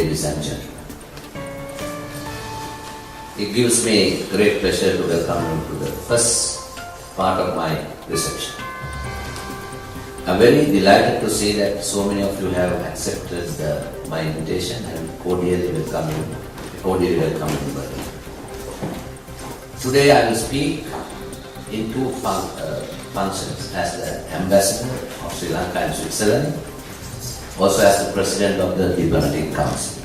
ladies and gentlemen. It gives me great pleasure to welcome you to the first part of my reception. I'm very delighted to see that so many of you have accepted my invitation and cordially welcome you in Berlin. Today I will speak in two functions, as the Ambassador of Sri Lanka and Switzerland, also as the President of the Diplomatic Council.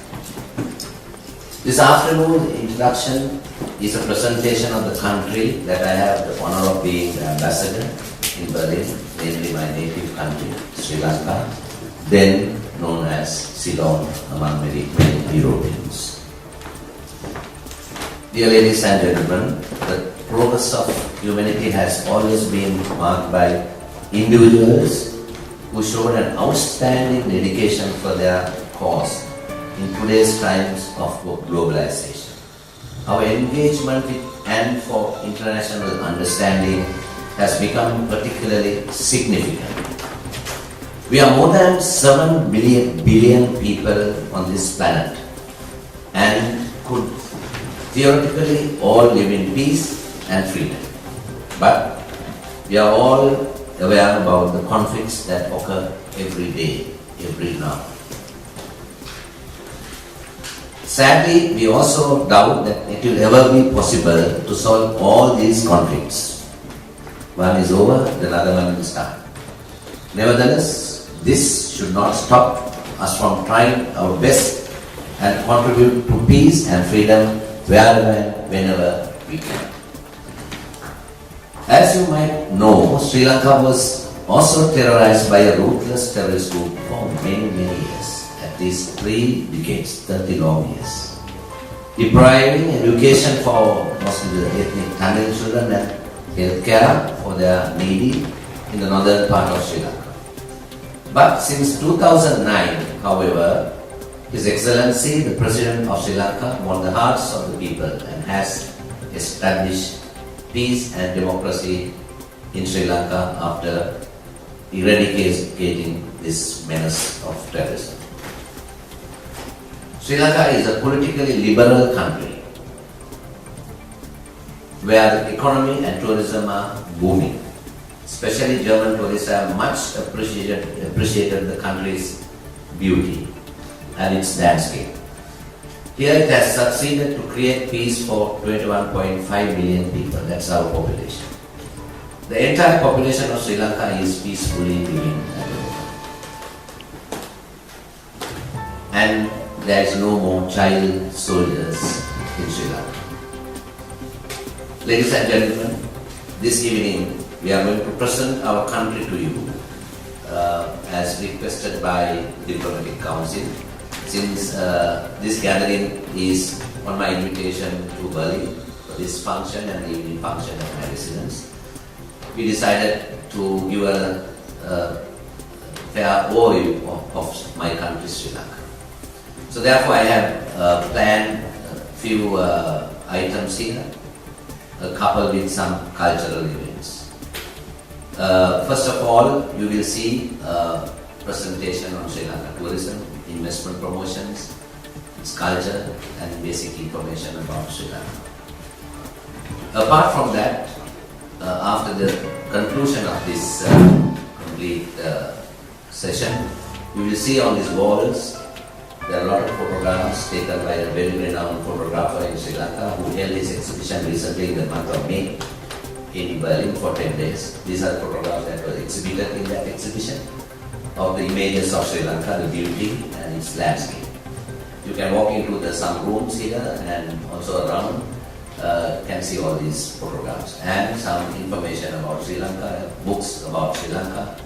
This afternoon introduction is a presentation of the country that I have the honor of being the Ambassador in Berlin, namely my native country, Sri Lanka, then known as Ceylon among many Europeans. Dear ladies and gentlemen, the progress of humanity has always been marked by individuals who showed an outstanding dedication for their cause in today's times of globalization. Our engagement with and for international understanding has become particularly significant. We are more than 7 billion people on this planet and could theoretically all live in peace and freedom. But we are all aware about the conflicts that occur every day, every now. Sadly, we also doubt that it will ever be possible to solve all these conflicts. One is over, the other one will start. Nevertheless, this should not stop us from trying our best and contribute to peace and freedom wherever and whenever we can. As you might know, Sri Lanka was also terrorized by a ruthless terrorist group for many years, at least 3 decades, 30 long years, depriving education for mostly the ethnic Tamil children and healthcare for their needy in the northern part of Sri Lanka. But since 2009, however, His Excellency, the President of Sri Lanka, won the hearts of the people and has established peace and democracy in Sri Lanka after eradicating this menace of terrorism. Sri Lanka is a politically liberal country where the economy and tourism are booming. Especially German tourists have much appreciated the country's beauty and its landscape. Here it has succeeded to create peace for 21.5 million people, that's our population. The entire population of Sri Lanka is peacefully living at the moment. And there is no more child soldiers in Sri Lanka. Ladies and gentlemen, this evening we are going to present our country to you as requested by the Diplomatic Council. Since this gathering is on my invitation to Berlin for this function and the evening function of my residence, we decided to give a fair overview of my country, Sri Lanka. So therefore I have planned a few items here, coupled with some cultural events. First of all, you will see a presentation on Sri Lanka tourism, investment promotions, its culture and basic information about Sri Lanka. Apart from that, after the conclusion of this complete session, you will see on these walls there are a lot of photographs taken by a very renowned photographer in Sri Lanka who held his exhibition recently in the month of May in Berlin for 10 days. These are photographs that were exhibited in that exhibition of the images of Sri Lanka, the beauty and its landscape. You can walk into some rooms here and also around, can see all these photographs and some information about Sri Lanka, books about Sri Lanka,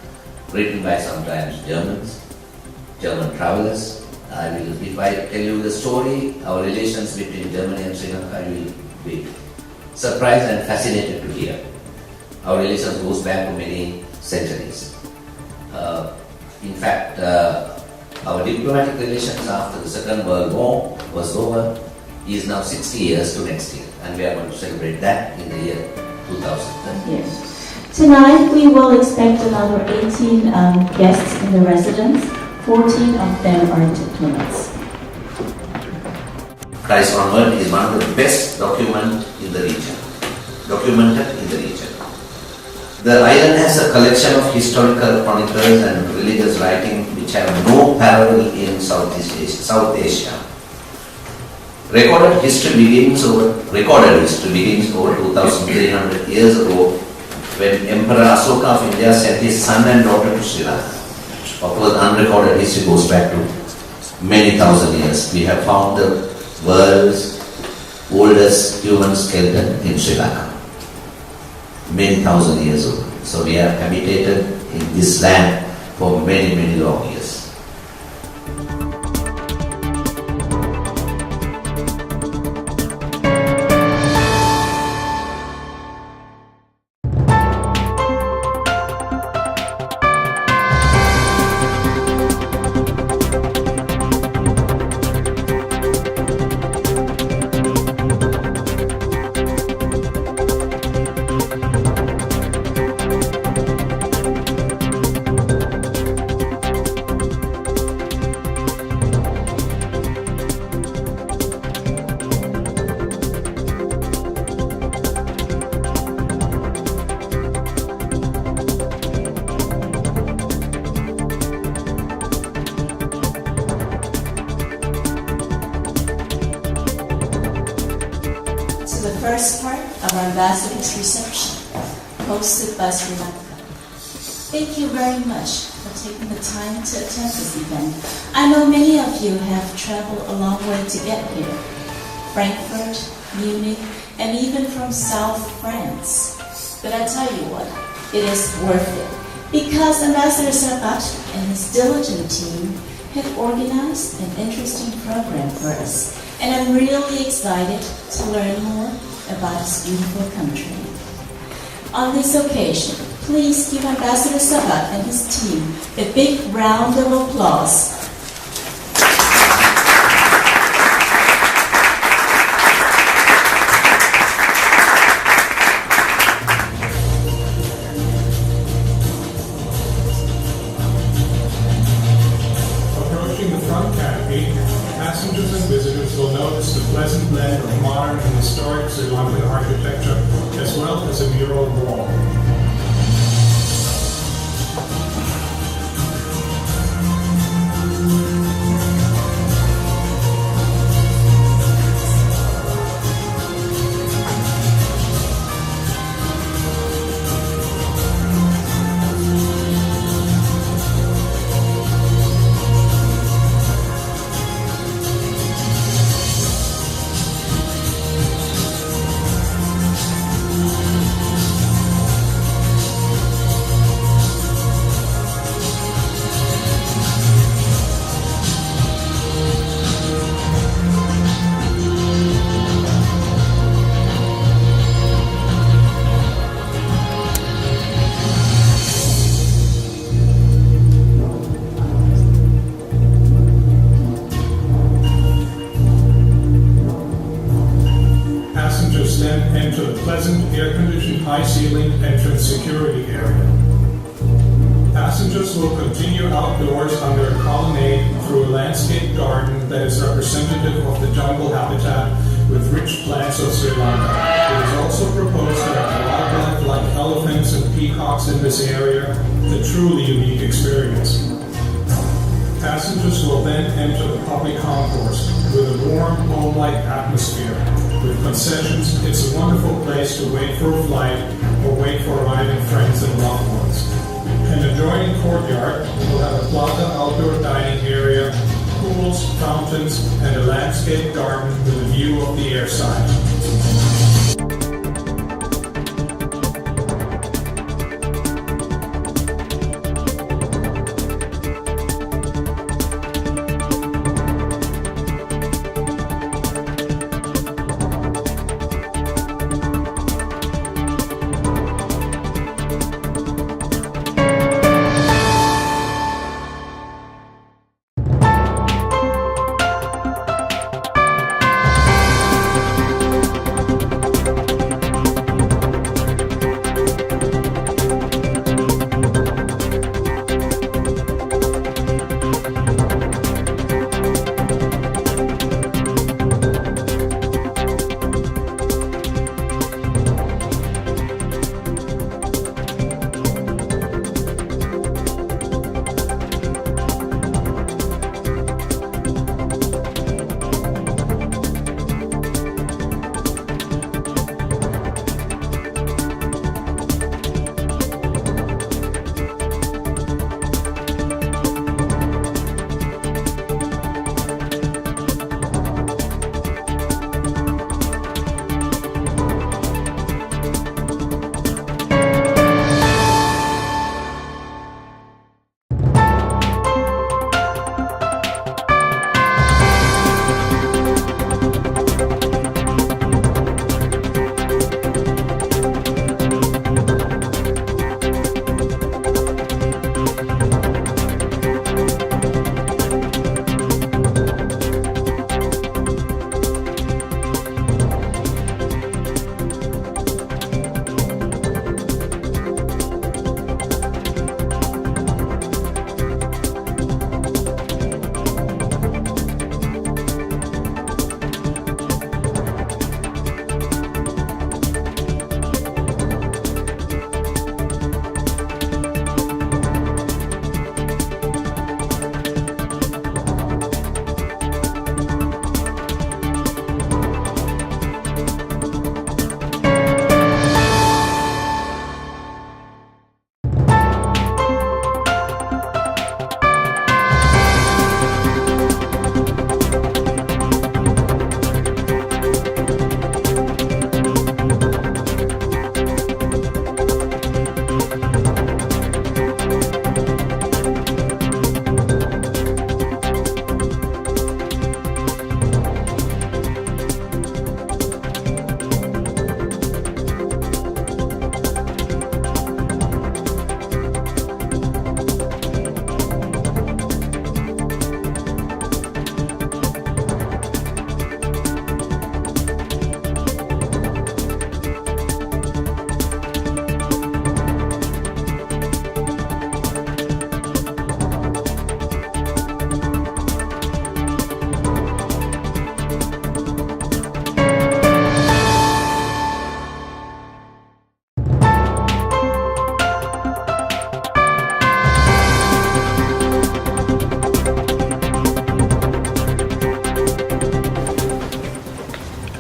written by sometimes German travelers. If I tell you the story, our relations between Germany and Sri Lanka, you will be surprised and fascinated to hear. Our relations goes back to many centuries. In fact, our diplomatic relations after the Second World War was over is now 60 years to next year, and we are going to celebrate that in the year 2010. Yes. Tonight we will expect another 18 guests in the residence. 14 of them are diplomats. Christ onward is one of the best documented in the region. The island has a collection of historical chronicles and religious writings which have no parallel in South Asia. Recorded history begins over 2,300 years ago when Emperor Asoka of India sent his son and daughter to Sri Lanka. Of course, unrecorded history goes back to many thousand years. We have found the world's oldest human skeleton in Sri Lanka, many thousand years old. So we have habitated in this land for many, many long years. First part of our ambassador's reception, hosted by Sri Lanka. Thank you very much for taking the time to attend this event. I know many of you have traveled a long way to get here. Frankfurt, Munich, and even from South France. But I tell you what, it is worth it. Because Ambassador Sarrath and his diligent team have organized an interesting program for us. And I'm really excited to learn more about this beautiful country. On this occasion, please give Ambassador Sarrath and his team a big round of applause. Approaching the front canopy, passengers and visitors will notice the pleasant blend of modern and historic Sri Lankan architecture, as well as a mural wall. Then enter the pleasant, air-conditioned, high-ceilinged entrance security area. Passengers will continue outdoors under a colonnade through a landscape garden that is representative of the jungle habitat with rich plants of Sri Lanka. It is also proposed to have wildlife like elephants and peacocks in this area, a truly unique experience. Passengers will then enter the public concourse with a warm, home-like atmosphere. With concessions, it's a wonderful place to wait for a flight or wait for arriving friends and loved ones. An adjoining courtyard will have a plaza outdoor dining area, pools, fountains, and a landscape garden with a view of the airside.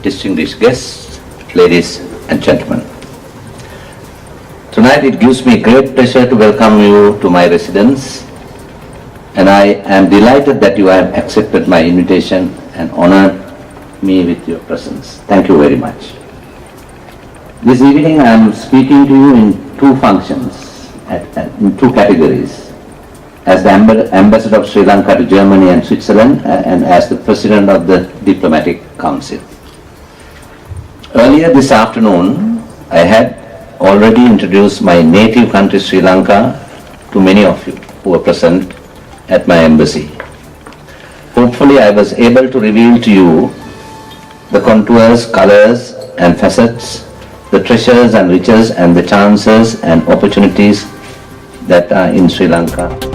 distinguished guests, ladies and gentlemen. Tonight it gives me great pleasure to welcome you to my residence, and I am delighted that you have accepted my invitation and honored me with your presence. Thank you very much. This evening I am speaking to you in two functions, in two categories. As the Ambassador of Sri Lanka to Germany and Switzerland, and as the President of the Diplomatic Council. Earlier this afternoon, I had already introduced my native country Sri Lanka to many of you who were present at my embassy. Hopefully I was able to reveal to you the contours, colors and facets, the treasures and riches and the chances and opportunities that are in Sri Lanka.